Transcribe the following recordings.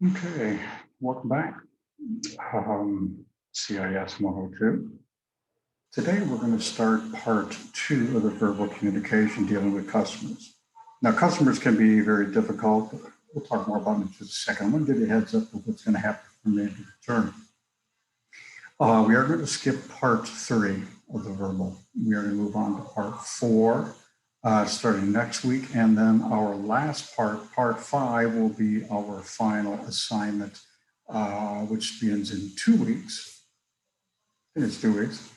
Okay, welcome back. CIS 102. Today we're going to start part two of the verbal communication dealing with customers. Now, customers can be very difficult. We'll talk more about it in just a second. I'm going to give you a heads up of what's going to happen from the end of the journey. We are going to skip part three of the verbal. We are going to move on to part four, starting next week. And then our last part five, will be our final assignment, which begins in 2 weeks. I think it's 2 weeks.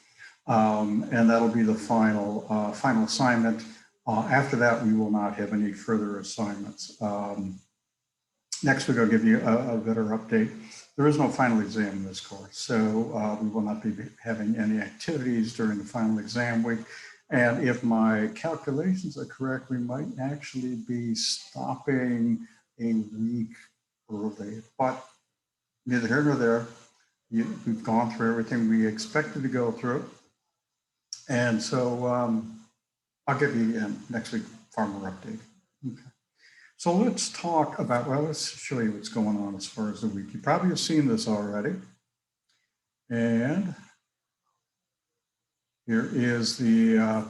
And that'll be the final assignment. After that, we will not have any further assignments. Next week, I'll give you a better update. There is no final exam in this course, so we will not be having any activities during the final exam week. And if my calculations are correct, we might actually be stopping a week early, but neither here nor there. We've gone through everything we expected to go through. And so I'll give you next week far more update. Okay. So let's talk about, well, let's show you what's going on as far as the week. You probably have seen this already. And here is the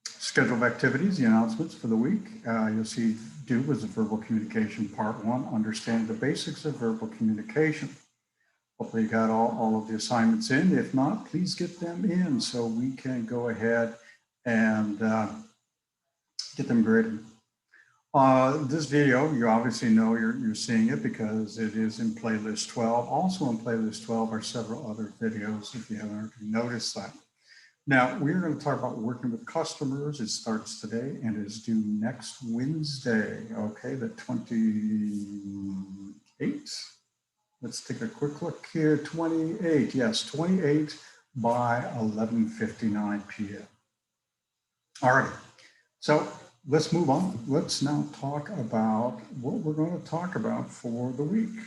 schedule of activities, the announcements for the week. You'll see do was the verbal communication part one, understand the basics of verbal communication. Hopefully you got all of the assignments in. If not, please get them in so we can go ahead and get them graded. This video, you obviously know you're seeing it because it is in playlist 12. Also in playlist 12 are several other videos if you haven't already noticed that. Now, we're going to talk about working with customers. It starts today and is due next Wednesday, okay, the 28th. Let's take a quick look here, 28, yes, 28 by 11:59 p.m. All right, so let's move on. Let's now talk about what we're going to talk about for the week.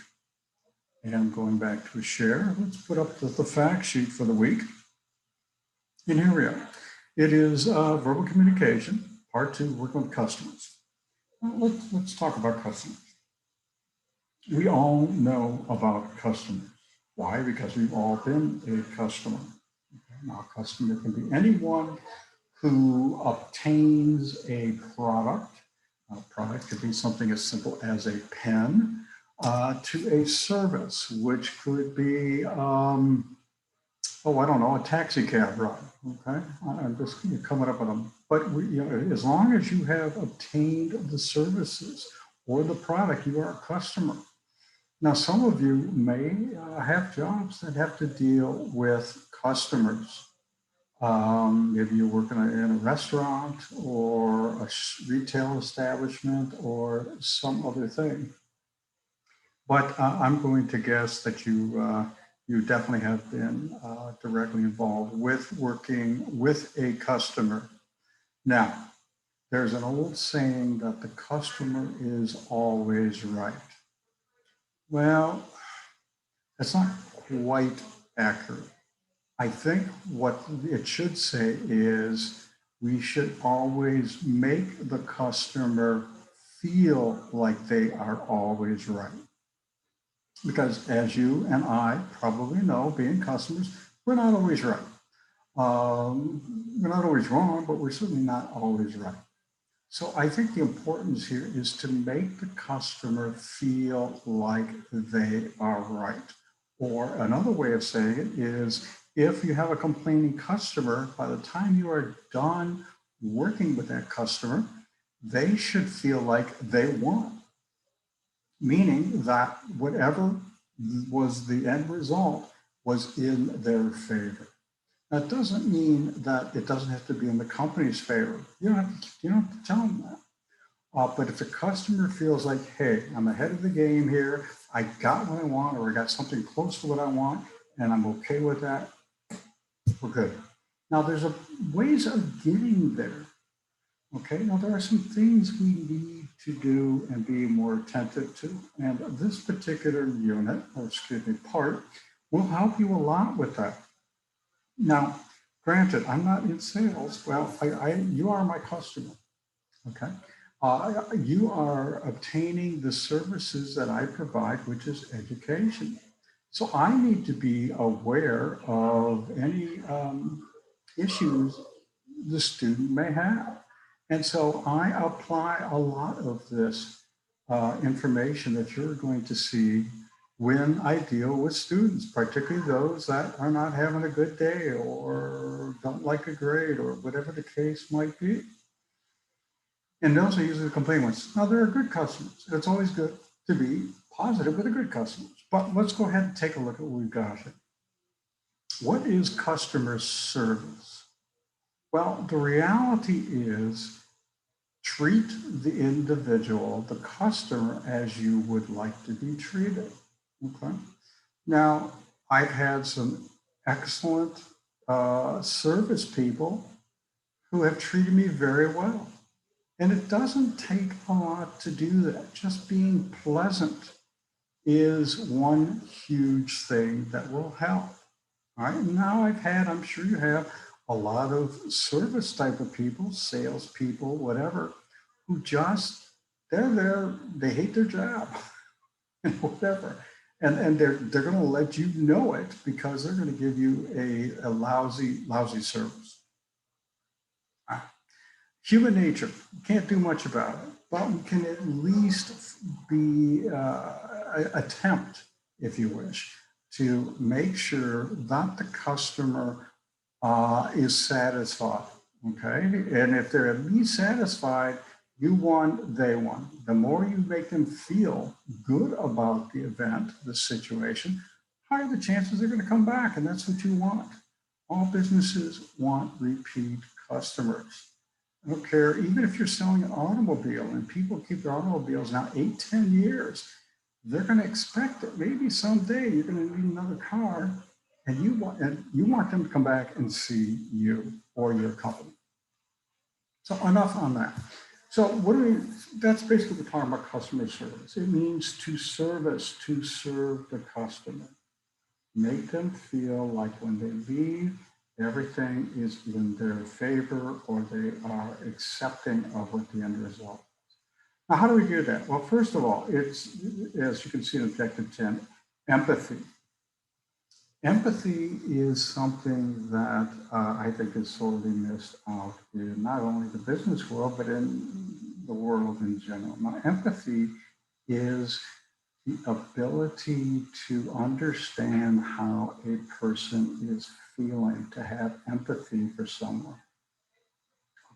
And I'm going back to a share. Let's put up the fact sheet for the week. And here we are. It is verbal communication, part two, working with customers. Let's talk about customers. We all know about customers. Why? Because we've all been a customer. Okay. Now, a customer can be anyone who obtains a product. A product could be something as simple as a pen, to a service, which could be, I don't know, a taxi cab ride. Okay, I'm just coming up with them. But as long as you have obtained the services or the product, you are a customer. Now, some of you may have jobs that have to deal with customers. Maybe you're working in a restaurant or a retail establishment or some other thing. But I'm going to guess that you definitely have been directly involved with working with a customer. Now, there's an old saying that the customer is always right. Well, that's not quite accurate. I think what it should say is we should always make the customer feel like they are always right. Because as you and I probably know, being customers, we're not always right. We're not always wrong, but we're certainly not always right. So I think the importance here is to make the customer feel like they are right. Or another way of saying it is, if you have a complaining customer, by the time you are done working with that customer, they should feel like they won. Meaning that whatever was the end result was in their favor. That doesn't mean that it doesn't have to be in the company's favor. You don't have to tell them that. But if the customer feels like, hey, I'm ahead of the game here, I got what I want, or I got something close to what I want, and I'm okay with that, we're good. Now, there's ways of getting there. Okay, now there are some things we need to do and be more attentive to. And this particular unit, or excuse me, part, will help you a lot with that. Now, granted, I'm not in sales. Well, you are my customer. Okay. You are obtaining the services that I provide, which is education. So I need to be aware of any issues the student may have. And so I apply a lot of this information that you're going to see when I deal with students, particularly those that are not having a good day or don't like a grade or whatever the case might be. And those are usually the complaint ones. Now, there are good customers. It's always good to be positive with the good customers. But let's go ahead and take a look at what we've got here. What is customer service? Well, the reality is treat the individual, the customer, as you would like to be treated. Okay. Now, I've had some excellent service people who have treated me very well. And it doesn't take a lot to do that. Just being pleasant is one huge thing that will help. All right. Now I've had, I'm sure you have, a lot of service type of people, salespeople, whatever, who just, they're there, they hate their job and whatever. And they're going to let you know it because they're going to give you a lousy service. Human nature, can't do much about it, but we can at least be attempt, if you wish, to make sure that the customer is satisfied. Okay, and if they're at least satisfied, you won, they won. The more you make them feel good about the event, the situation, higher the chances they're going to come back, and that's what you want. All businesses want repeat customers. I don't care, even if you're selling an automobile and people keep their automobiles now 8, 10 years, they're going to expect that maybe someday you're going to need another car and you want them to come back and see you or your company. So enough on that. So that's basically the term about customer service. It means to service, to serve the customer. Make them feel like when they leave, everything is in their favor or they are accepting of what the end result is. Now, how do we do that? Well, first of all, it's, as you can see in Objective 10, empathy. Empathy is something that I think is sorely missed out in not only the business world, but in the world in general. Now, empathy is the ability to understand how a person is feeling, to have empathy for someone.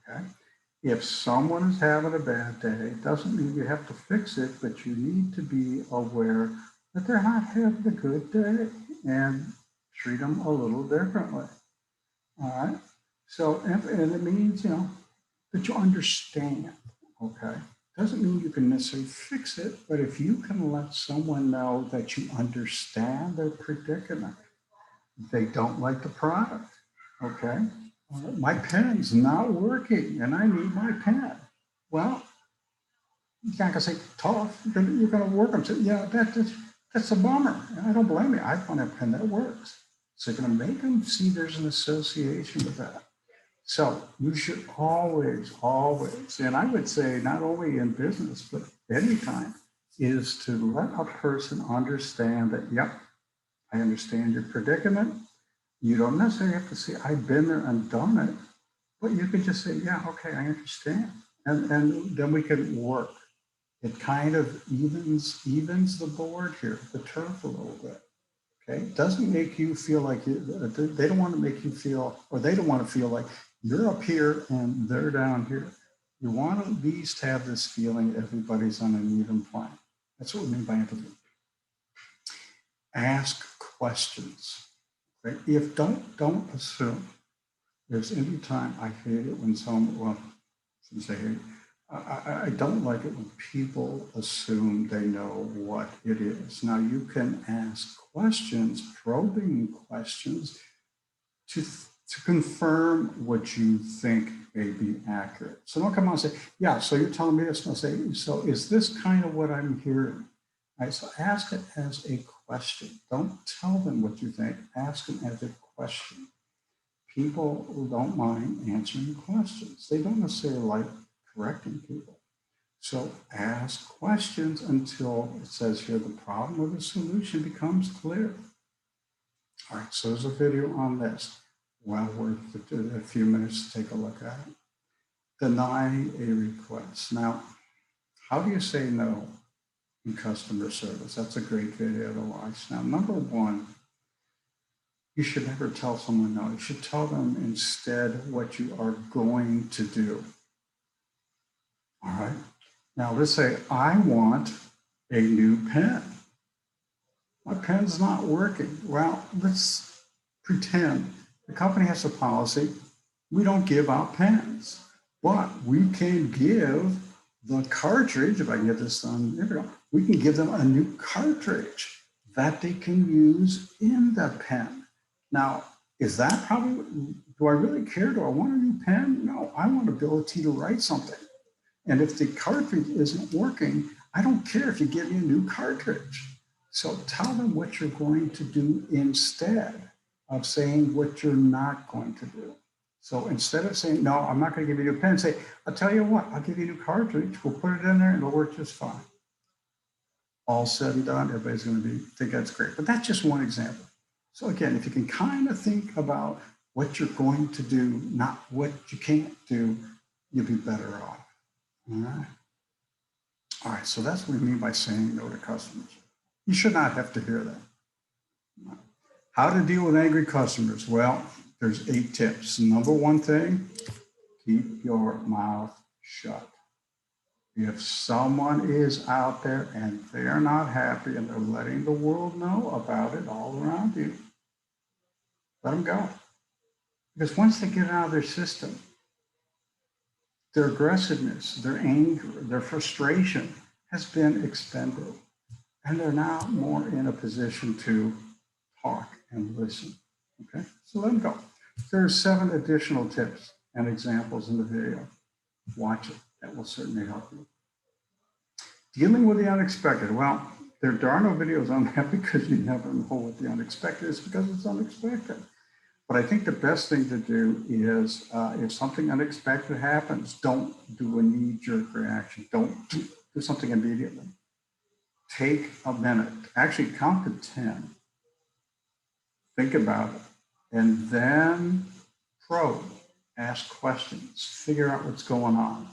Okay? If someone is having a bad day, it doesn't mean you have to fix it, but you need to be aware that they're not having a good day and treat them a little differently. All right? So, and it means, that you understand, okay? Doesn't mean you can necessarily fix it, but if you can let someone know that you understand their predicament, they don't like the product, okay? My pen's not working and I need my pen. Well, you're not gonna say tough, you're gonna work them. So yeah, that's a bummer. I don't blame you. I want a pen that works. So you're gonna make them see there's an association with that. So you should always, and I would say not only in business, but anytime, is to let a person understand that, yep, I understand your predicament. You don't necessarily have to say, I've been there and done it, but you can just say, yeah, okay, I understand. And then we can work. It kind of evens the board here, the turf a little bit. Okay, it doesn't make you feel like they don't want to make you feel, or they don't want to feel like you're up here and they're down here. You want to at least have this feeling everybody's on an even plane. That's what we mean by empathy. Ask questions. Okay? If don't assume. There's any time I hate it when someone, well, since I hate, I don't like it when people assume they know what it is. Now you can ask questions, probing questions, to confirm what you think may be accurate. So don't come on and say, yeah, so you're telling me this. And I'll say, so is this kind of what I'm hearing? All right, so ask it as a question. Don't tell them what you think. Ask them as a question. People don't mind answering questions. They don't necessarily like correcting people. So ask questions until it says here the problem or the solution becomes clear. All right, so there's a video on this. Well worth a few minutes to take a look at it. Deny a request. Now, how do you say no in customer service? That's a great video to watch. Now, number one, you should never tell someone no. You should tell them instead what you are going to do. All right. Now, let's say I want a new pen. My pen's not working. Well, let's pretend the company has a policy. We don't give out pens, but we can give the cartridge, if I can get this done, there we go. We can give them a new cartridge that they can use in the pen. Now, is that probably, do I really care? Do I want a new pen? No, I want ability to write something. And if the cartridge isn't working, I don't care if you give me a new cartridge. So tell them what you're going to do instead of saying what you're not going to do. So instead of saying, no, I'm not going to give you a new pen, say, I'll tell you what, I'll give you a new cartridge. We'll put it in there and it'll work just fine. All said and done, everybody's going to think that's great. But that's just one example. So again, if you can kind of think about what you're going to do, not what you can't do, you'll be better off. All right. All right, so that's what we mean by saying no to customers. You should not have to hear that. How to deal with angry customers? Well, there's 8 tips. Number one thing, keep your mouth shut. If someone is out there and they're not happy and they're letting the world know about it all around you, let them go. Because once they get out of their system, their aggressiveness, their anger, their frustration has been expended. And they're now more in a position to talk and listen. Okay, so let them go. There are 7 additional tips and examples in the video. Watch it. That will certainly help you. Dealing with the unexpected. Well, there are no videos on that because you never know what the unexpected is because it's unexpected. But I think the best thing to do is if something unexpected happens, don't do a knee-jerk reaction. Don't do something immediately. Take a minute. Actually, count to 10. Think about it. And then probe. Ask questions. Figure out what's going on.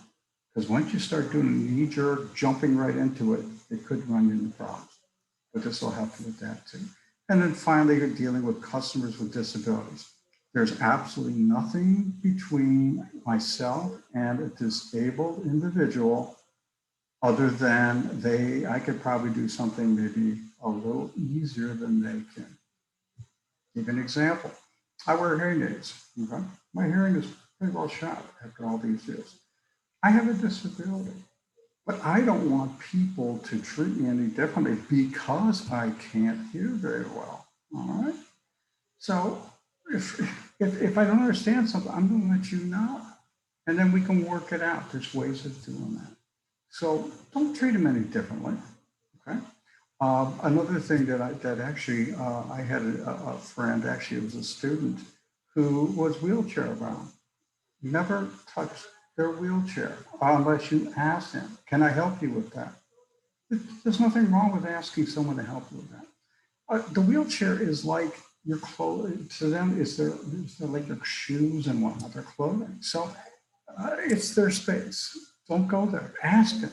Because once you start doing a knee-jerk, jumping right into it, it could run you into problems. But this will help you with that too. And then finally, you're dealing with customers with disabilities. There's absolutely nothing between myself and a disabled individual other than I could probably do something maybe a little easier than they can. Give an example. I wear hearing aids. Okay? My hearing is pretty well shot after all these years. I have a disability, but I don't want people to treat me any differently because I can't hear very well. All right? So if I don't understand something, I'm going to let you know, and then we can work it out. There's ways of doing that. So don't treat them any differently. Okay. Another thing that actually I had a friend, actually it was a student who was wheelchair bound. Never touched their wheelchair unless you ask them, "Can I help you with that?" There's nothing wrong with asking someone to help you with that. The wheelchair is like your clothing to them. Is they're like your shoes and whatnot, their clothing. So it's their space. Don't go there. Ask them,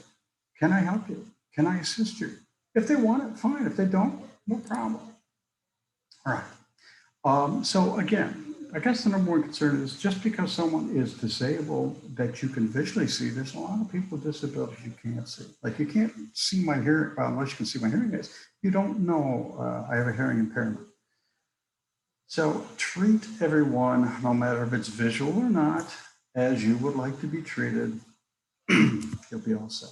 "Can I help you? Can I assist you?" If they want it, fine. If they don't, no problem. All right. So again, I guess the number one concern is just because someone is disabled that you can visually see, there's a lot of people with disabilities you can't see. Like you can't see my hearing, unless you can see my hearing aids. You don't know I have a hearing impairment. So treat everyone, no matter if it's visual or not, as you would like to be treated. You'll be all set.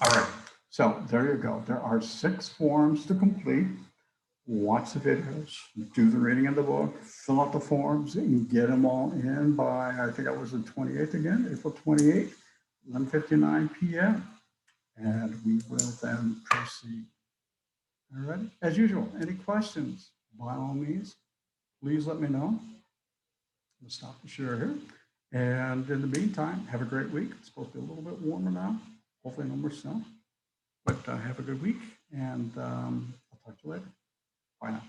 All right, so there you go. There are 6 forms to complete. Watch the videos, do the reading of the book, fill out the forms, and get them all in by, I think that was the 28th again, April 28th, 11:59 p.m. And we will then proceed. All right, as usual, any questions, by all means, please let me know. We'll stop the share here. And in the meantime, have a great week. It's supposed to be a little bit warmer now. hopefully no more snow. But have a good week, and I'll talk to you later. Bye now.